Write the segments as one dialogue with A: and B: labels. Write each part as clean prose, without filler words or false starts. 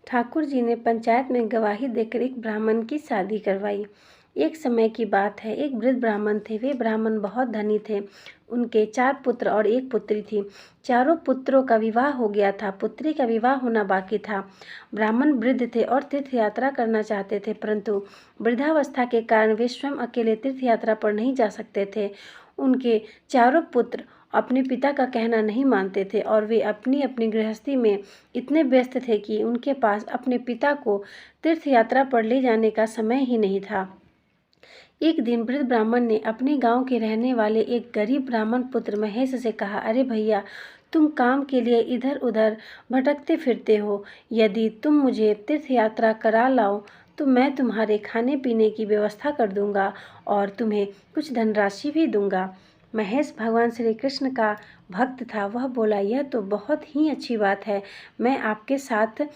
A: ठाकुर जी ने पंचायत में गवाही देकर एक ब्राह्मण की शादी करवाई। एक समय की बात है, एक वृद्ध ब्राह्मण थे। वे ब्राह्मण बहुत धनी थे। उनके 4 पुत्र और 1 पुत्री थी। चारों पुत्रों का विवाह हो गया था, पुत्री का विवाह होना बाकी था। ब्राह्मण वृद्ध थे और तीर्थ यात्रा करना चाहते थे, परंतु वृद्धावस्था के कारण वे स्वयं अकेले तीर्थ यात्रा पर नहीं जा सकते थे। उनके चारों पुत्र अपने पिता का कहना नहीं मानते थे और वे अपनी अपनी गृहस्थी में इतने व्यस्त थे कि उनके पास अपने पिता को तीर्थ यात्रा पर ले जाने का समय ही नहीं था। एक दिन वृद्ध ब्राह्मण ने अपने गांव के रहने वाले एक गरीब ब्राह्मण पुत्र महेश से कहा, अरे भैया, तुम काम के लिए इधर उधर भटकते फिरते हो। यदि तुम मुझे तीर्थ यात्रा करा लाओ तो मैं तुम्हारे खाने पीने की व्यवस्था कर दूंगा और तुम्हें कुछ धनराशि भी दूंगा। महेश भगवान श्री कृष्ण का भक्त था। वह बोला, यह तो बहुत ही अच्छी बात है। मैं आपके साथ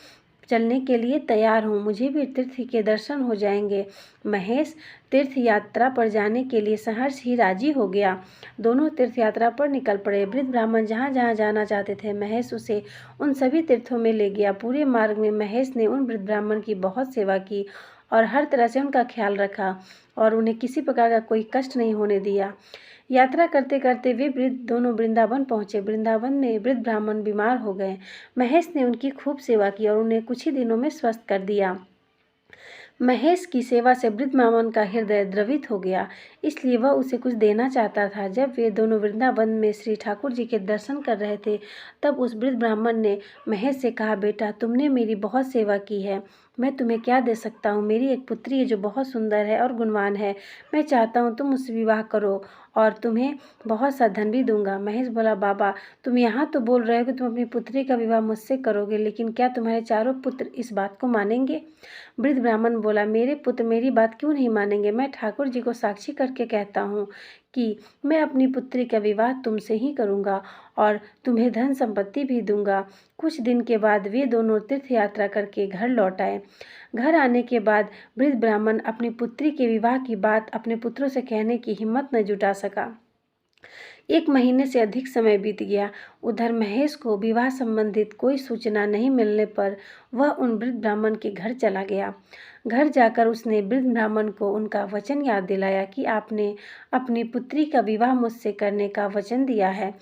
A: चलने के लिए तैयार हूँ। मुझे भी तीर्थ के दर्शन हो जाएंगे। महेश तीर्थ यात्रा पर जाने के लिए सहर्ष ही राजी हो गया। दोनों तीर्थ यात्रा पर निकल पड़े। वृद्ध ब्राह्मण जहाँ जहाँ जाना चाहते थे, महेश उसे उन सभी तीर्थों में ले गया। पूरे मार्ग में महेश ने उन वृद्ध ब्राह्मण की बहुत सेवा की और हर तरह से उनका ख्याल रखा और उन्हें किसी प्रकार का कोई कष्ट नहीं होने दिया। यात्रा करते करते वे दोनों वृंदावन पहुँचे। वृंदावन में वृद्ध ब्राह्मण बीमार हो गए। महेश ने उनकी खूब सेवा की और उन्हें कुछ ही दिनों में स्वस्थ कर दिया। महेश की सेवा से वृद्ध ब्राह्मण का हृदय द्रवित हो गया, इसलिए वह उसे कुछ देना चाहता था। जब वे दोनों वृंदावन में श्री ठाकुर जी के दर्शन कर रहे थे, तब उस वृद्ध ब्राह्मण ने महेश से कहा, बेटा, तुमने मेरी बहुत सेवा की है, मैं तुम्हें क्या दे सकता हूँ। मेरी एक पुत्री है जो बहुत सुंदर है और गुणवान है। मैं चाहता हूँ तुम उससे विवाह करो और तुम्हें बहुत सा धन भी दूंगा। महेश बोला, बाबा, तुम यहाँ तो बोल रहे हो कि तुम अपनी पुत्री का विवाह मुझसे करोगे, लेकिन क्या तुम्हारे चारों पुत्र इस बात को मानेंगे? वृद्ध ब्राह्मण बोला, मेरे पुत्र मेरी बात क्यों नहीं मानेंगे? मैं ठाकुर जी को साक्षी करके कहता हूँ कि मैं अपनी पुत्री का विवाह तुमसे ही करूँगा और तुम्हें धन संपत्ति भी दूंगा। कुछ दिन के बाद वे दोनों तीर्थ यात्रा करके घर लौट आए। घर आने के बाद वृद्ध ब्राह्मण अपनी पुत्री के विवाह की बात अपने पुत्रों से कहने की हिम्मत न जुटा सका। 1 महीने से अधिक समय बीत गया। उधर महेश को विवाह संबंधित कोई सूचना नहीं मिलने पर वह उन वृद्ध ब्राह्मण के घर चला गया। घर जाकर उसने वृद्ध ब्राह्मण को उनका वचन याद दिलाया कि आपने अपनी पुत्री का विवाह मुझसे करने का वचन दिया है,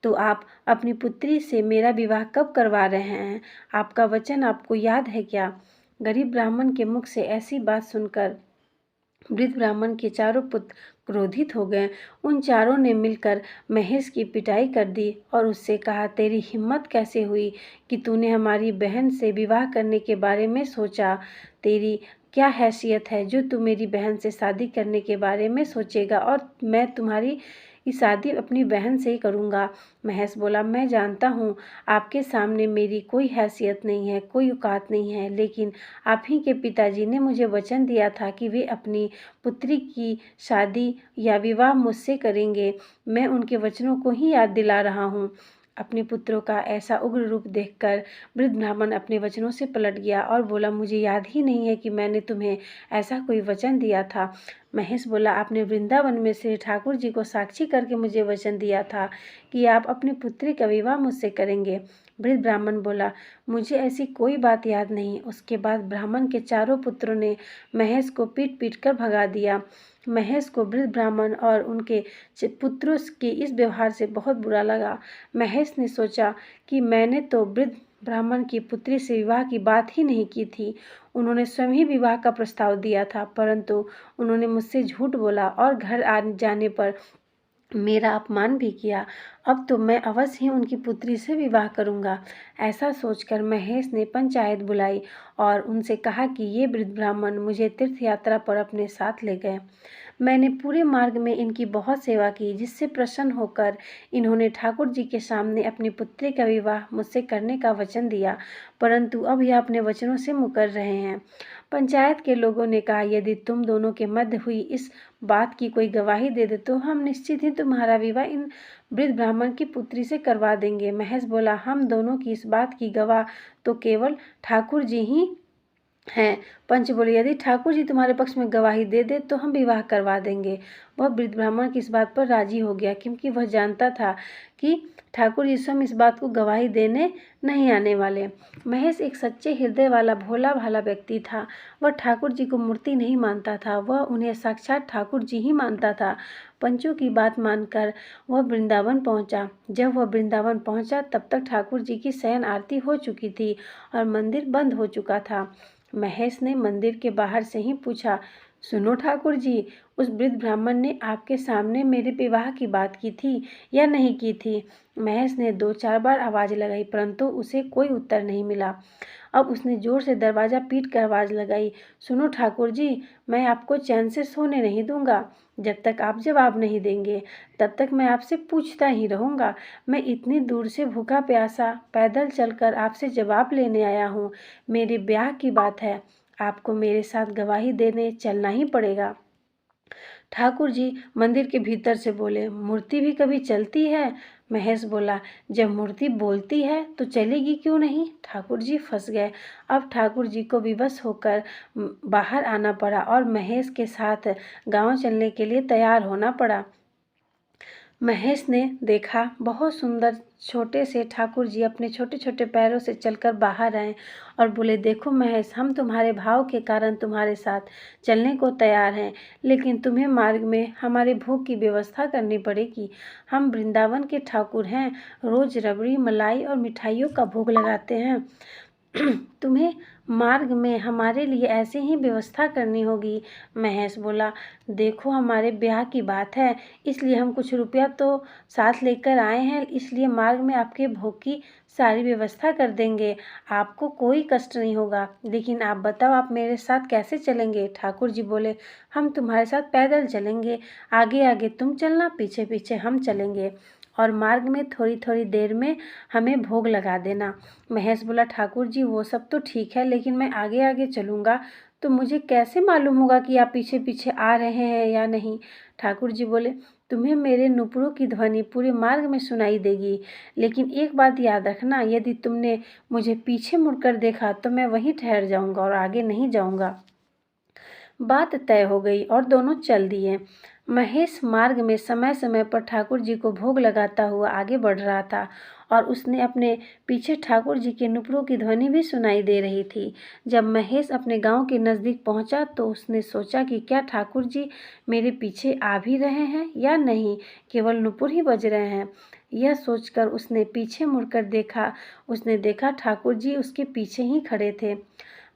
A: तो आप अपनी पुत्री से मेरा विवाह कब करवा रहे हैं? आपका वचन आपको याद है क्या? गरीब ब्राह्मण के मुख से ऐसी बात सुनकर वृद्ध ब्राह्मण के चारों पुत्र क्रोधित हो गए। उन चारों ने मिलकर महेश की पिटाई कर दी और उससे कहा, तेरी हिम्मत कैसे हुई कि तूने हमारी बहन से विवाह करने के बारे में सोचा? तेरी क्या हैसियत है जो तू मेरी बहन से शादी करने के बारे में सोचेगा? और मैं तुम्हारी शादी अपनी बहन से ही करूँगा। महेश बोला, मैं जानता हूँ आपके सामने मेरी कोई हैसियत नहीं है, कोई औकात नहीं है, लेकिन आप ही के पिताजी ने मुझे वचन दिया था कि वे अपनी पुत्री की शादी या विवाह मुझसे करेंगे। मैं उनके वचनों को ही याद दिला रहा हूँ। अपने पुत्रों का ऐसा उग्र रूप देखकर वृद्ध ब्राह्मण अपने वचनों से पलट गया और बोला, मुझे याद ही नहीं है कि मैंने तुम्हें ऐसा कोई वचन दिया था। महेश बोला, आपने वृंदावन में श्री ठाकुर जी को साक्षी करके मुझे वचन दिया था कि आप अपनी पुत्री का विवाह मुझसे करेंगे। वृद्ध ब्राह्मण बोला, मुझे ऐसी कोई बात याद नहीं। उसके बाद ब्राह्मण के चारों पुत्रों ने महेश को पीट पीट कर भगा दिया। महेश को वृद्ध ब्राह्मण और उनके पुत्रों के इस व्यवहार से बहुत बुरा लगा। महेश ने सोचा कि मैंने तो वृद्ध ब्राह्मण की पुत्री से विवाह की बात ही नहीं की थी। उन्होंने स्वयं ही विवाह का प्रस्ताव दिया था, परंतु उन्होंने मुझसे झूठ बोला और घर आ जाने पर मेरा अपमान भी किया। अब तो मैं अवश्य ही उनकी पुत्री से विवाह करूंगा। ऐसा सोचकर महेश ने पंचायत बुलाई और उनसे कहा कि ये वृद्ध ब्राह्मण मुझे तीर्थ यात्रा पर अपने साथ ले गए। मैंने पूरे मार्ग में इनकी बहुत सेवा की, जिससे प्रसन्न होकर इन्होंने ठाकुर जी के सामने अपनी पुत्री का विवाह मुझसे करने का वचन दिया, परंतु अब यह अपने वचनों से मुकर रहे हैं। पंचायत के लोगों ने कहा, यदि तुम दोनों के मध्य हुई इस बात की कोई गवाही दे दे तो हम निश्चित ही तुम्हारा विवाह इन वृद्ध ब्राह्मण की पुत्री से करवा देंगे। महेश बोला, हम दोनों की इस बात की गवाह तो केवल ठाकुर जी ही हैं। पंच बोले, यदि ठाकुर जी तुम्हारे पक्ष में गवाही दे दे तो हम विवाह करवा देंगे। वह वृद्ध ब्राह्मण की इस बात पर राजी हो गया, क्योंकि वह जानता था कि ठाकुर जी स्वयं इस बात को गवाही देने नहीं आने वाले। महेश एक सच्चे हृदय वाला भोला भाला व्यक्ति था। वह ठाकुर जी को मूर्ति नहीं मानता था, वह उन्हें साक्षात ठाकुर जी ही मानता था। पंचों की बात मानकर वह वृंदावन पहुंचा। जब वह वृंदावन पहुंचा तब तक ठाकुर जी की शयन आरती हो चुकी थी और मंदिर बंद हो चुका था। महेश ने मंदिर के बाहर से ही पूछा, सुनो ठाकुर जी, उस वृद्ध ब्राह्मण ने आपके सामने मेरे विवाह की बात की थी या नहीं की थी? महेश ने 2-4 बार आवाज़ लगाई, परंतु उसे कोई उत्तर नहीं मिला। अब उसने जोर से दरवाज़ा पीट कर आवाज़ लगाई, सुनो ठाकुर जी, मैं आपको चैन से सोने नहीं दूंगा। जब तक आप जवाब नहीं देंगे तब तक मैं आपसे पूछता ही रहूँगा। मैं इतनी दूर से भूखा प्यासा पैदल चलकर आपसे जवाब लेने आया हूँ। मेरे ब्याह की बात है, आपको मेरे साथ गवाही देने चलना ही पड़ेगा। ठाकुर जी मंदिर के भीतर से बोले, मूर्ति भी कभी चलती है? महेश बोला, जब मूर्ति बोलती है तो चलेगी क्यों नहीं? ठाकुर जी फंस गए। अब ठाकुर जी को विवश होकर बाहर आना पड़ा और महेश के साथ गांव चलने के लिए तैयार होना पड़ा। महेश ने देखा बहुत सुंदर छोटे से ठाकुर जी अपने छोटे छोटे पैरों से चलकर बाहर आए और बोले, देखो महेश, हम तुम्हारे भाव के कारण तुम्हारे साथ चलने को तैयार हैं, लेकिन तुम्हें मार्ग में हमारे भोग की व्यवस्था करनी पड़ेगी। हम वृंदावन के ठाकुर हैं, रोज रबड़ी मलाई और मिठाइयों का भोग लगाते हैं। तुम्हें मार्ग में हमारे लिए ऐसे ही व्यवस्था करनी होगी। महेश बोला, देखो हमारे ब्याह की बात है, इसलिए हम कुछ रुपया तो साथ लेकर आए हैं, इसलिए मार्ग में आपके भोग की सारी व्यवस्था कर देंगे, आपको कोई कष्ट नहीं होगा। लेकिन आप बताओ, आप मेरे साथ कैसे चलेंगे? ठाकुर जी बोले, हम तुम्हारे साथ पैदल चलेंगे, आगे आगे तुम चलना, पीछे पीछे हम चलेंगे, और मार्ग में थोड़ी थोड़ी देर में हमें भोग लगा देना। महेश बोला, ठाकुर जी वो सब तो ठीक है, लेकिन मैं आगे आगे चलूँगा तो मुझे कैसे मालूम होगा कि आप पीछे पीछे आ रहे हैं या नहीं? ठाकुर जी बोले, तुम्हें मेरे नुपुरों की ध्वनि पूरे मार्ग में सुनाई देगी, लेकिन एक बात याद रखना, यदि तुमने मुझे पीछे मुड़कर देखा तो मैं वहीं ठहर जाऊंगा और आगे नहीं जाऊंगा। बात तय हो गई और दोनों चल दिए। महेश मार्ग में समय समय पर ठाकुर जी को भोग लगाता हुआ आगे बढ़ रहा था और उसने अपने पीछे ठाकुर जी के नुपुरों की ध्वनि भी सुनाई दे रही थी। जब महेश अपने गांव के नज़दीक पहुंचा तो उसने सोचा कि क्या ठाकुर जी मेरे पीछे आ भी रहे हैं या नहीं, केवल नुपुर ही बज रहे हैं। यह सोचकर उसने पीछे मुड़कर देखा। उसने देखा ठाकुर जी उसके पीछे ही खड़े थे।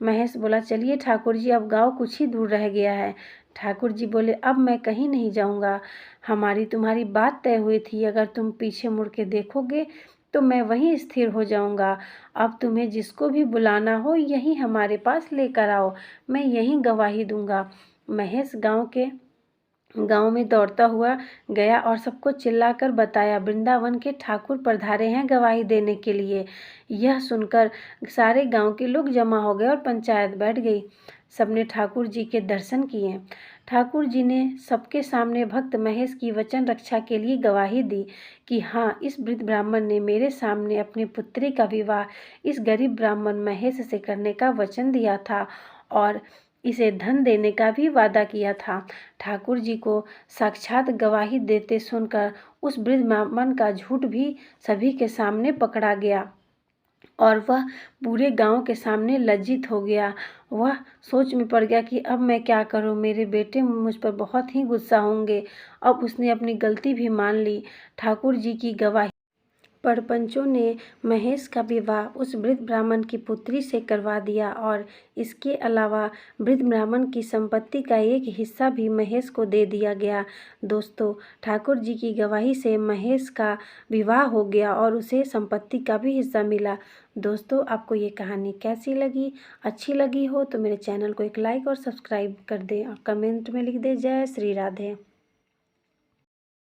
A: महेश बोला, चलिए ठाकुर जी, अब गांव कुछ ही दूर रह गया है। ठाकुर जी बोले, अब मैं कहीं नहीं जाऊंगा, हमारी तुम्हारी बात तय हुई थी, अगर तुम पीछे मुड़ के देखोगे तो मैं वहीं स्थिर हो जाऊंगा। अब तुम्हें जिसको भी बुलाना हो यहीं हमारे पास लेकर आओ, मैं यहीं गवाही दूंगा। महेश गांव में दौड़ता हुआ गया और सबको चिल्लाकर बताया, वृंदावन के ठाकुर पधारे हैं गवाही देने के लिए। यह सुनकर सारे गांव के लोग जमा हो गए और पंचायत बैठ गई। सबने ठाकुर जी के दर्शन किए। ठाकुर जी ने सबके सामने भक्त महेश की वचन रक्षा के लिए गवाही दी कि हाँ, इस वृद्ध ब्राह्मण ने मेरे सामने अपनी पुत्री का विवाह इस गरीब ब्राह्मण महेश से करने का वचन दिया था और इसे धन देने का भी वादा किया था। ठाकुर जी को साक्षात गवाही देते सुनकर उस वृद्ध ब्राह्मण का झूठ भी सभी के सामने पकड़ा गया और वह पूरे गांव के सामने लज्जित हो गया। वह सोच में पड़ गया कि अब मैं क्या करूं, मेरे बेटे मुझ पर बहुत ही गुस्सा होंगे। अब उसने अपनी गलती भी मान ली। ठाकुर जी की गवाही पर पंचों ने महेश का विवाह उस वृद्ध ब्राह्मण की पुत्री से करवा दिया और इसके अलावा वृद्ध ब्राह्मण की संपत्ति का एक हिस्सा भी महेश को दे दिया गया। दोस्तों, ठाकुर जी की गवाही से महेश का विवाह हो गया और उसे संपत्ति का भी हिस्सा मिला। दोस्तों, आपको ये कहानी कैसी लगी? अच्छी लगी हो तो मेरे चैनल को एक लाइक और सब्सक्राइब कर दें और कमेंट में लिख दें, जय श्री राधे।